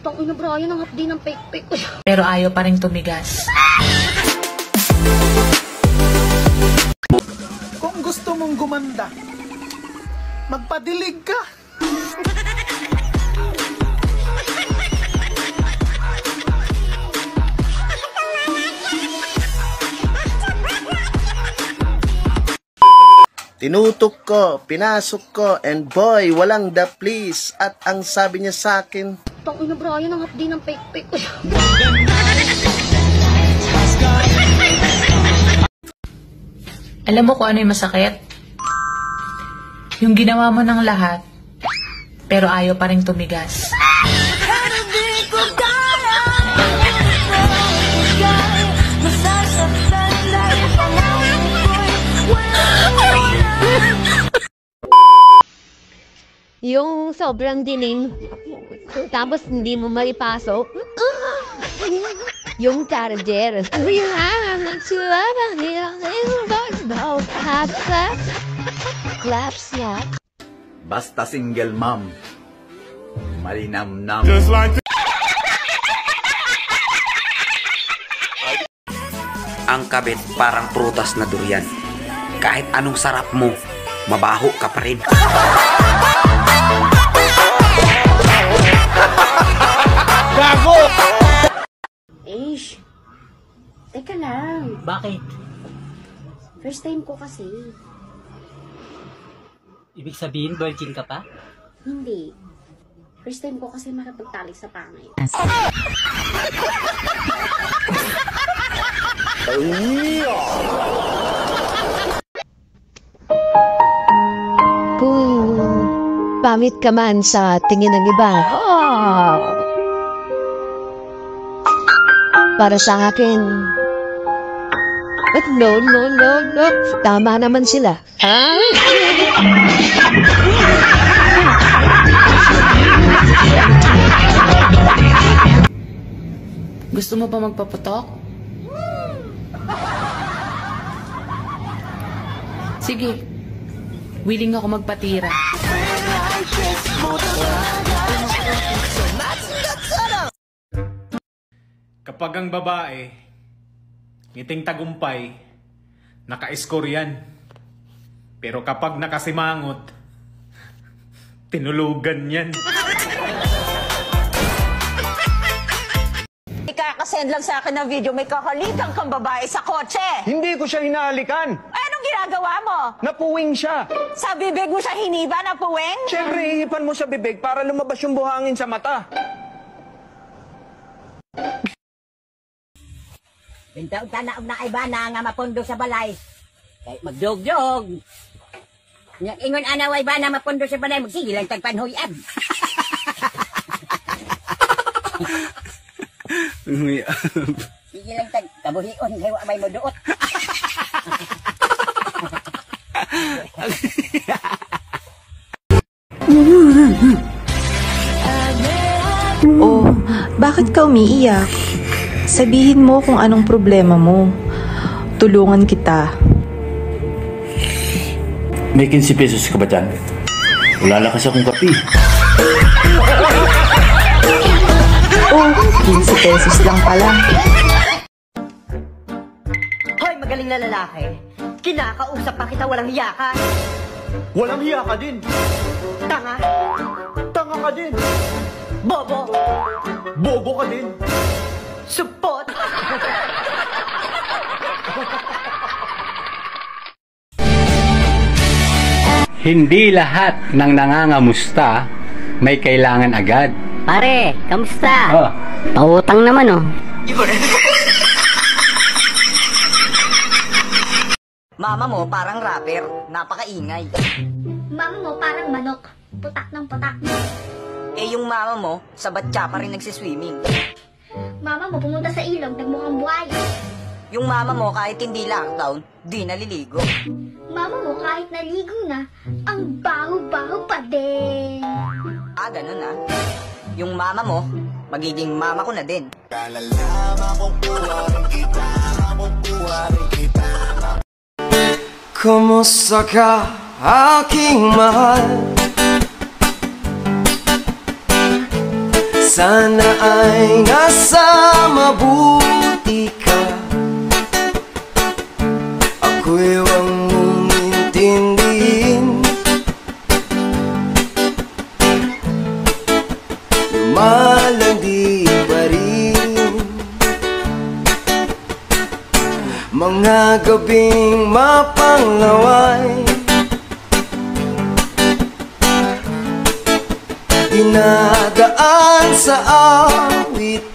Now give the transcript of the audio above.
Tangina Brian, ang hapdi ng pek-pek. Pero ayaw pa rin tumigas. Kung gusto mong gumanda, magpadilig ka. Tinutok ko, pinasok ko, and boy, walang the please. At ang sabi niya sa akin, Tangina Brian, ang hapdi ng pek-pek. Alam mo kung ano yung masakit? Yung ginawa mo ng lahat, pero ayaw pa rin tumigas. Yung sobrang dilim, tapos hindi mo maipasok. Yung charger. Claps niya. Basta single mom. Malinamnam. Ang kabit parang prutas na durian. Kahit anong sarap mo, mabaho ka pa rin. Gago! Ish, teka lang. Bakit? First time ko kasi. Ibig sabihin, virgin ka pa? Hindi. First time ko kasi makapagtalik sa pangay. Kung pamit ka man sa tingin ng iba, para sa akin, but no, tama naman sila. Gusto mo pa magpaputok? Sige, willing ako magpatira. Kapag ang babae, ngiting tagumpay, naka-score yan. Pero kapag nakasimangot, tinulugan yan. Ikakasend lang sa akin ng video, may kakalikan kang babae sa kotse. Hindi ko siya hinalikan. Anong ginagawa mo? Napuwing siya. Sa bibig mo siya hiniba na puweng? Siyempre, ihipan mo sa bibig para lumabas yung buhangin sa mata. Bintaw tanaog na iba na nga mapundo sa balay. Kay magdog-dog. Ingon ana way ba na mapundo sa balay, magsige lang tagpanhuyab. Sige lang tag kabuhion kay wa may moduot. Oh, bakit ka umiiyak? Sabihin mo kung anong problema mo. Tulungan kita. May 15 pesos ka ba dyan? Wala lang kasi akong kapi. Oh, 15 pesos lang pala. Hoy, magaling na lalaki. Kinakausap pa kita, walang hiya ka. Walang hiya ka din. Tanga. Tanga ka din. Bobo. Bobo ka din. Supot. Hindi lahat ng nangangamusta may kailangan agad. Pare, kamusta? Oh. Pautang naman oh. Mama mo parang rapper, napakaingay. Mama mo parang manok. Putak ng putak. Eh yung mama mo, sa batya pa rin nagsiswimming. Mama mo pumunta sa ilog, nagmukhang buhaya. Yung mama mo kahit hindi lockdown, di naliligo. Mama mo kahit naligo na, ang baho-baho pa din. Ah, ganun ah. Yung mama mo, magiging mama ko na din. Kumusta ka, aking mahal? Sana ay nasa mabuti ka. Ako'y huwag mong intindihin. Lumalandi pa rin mga gabing mapanglaway. Dinadaan sa awit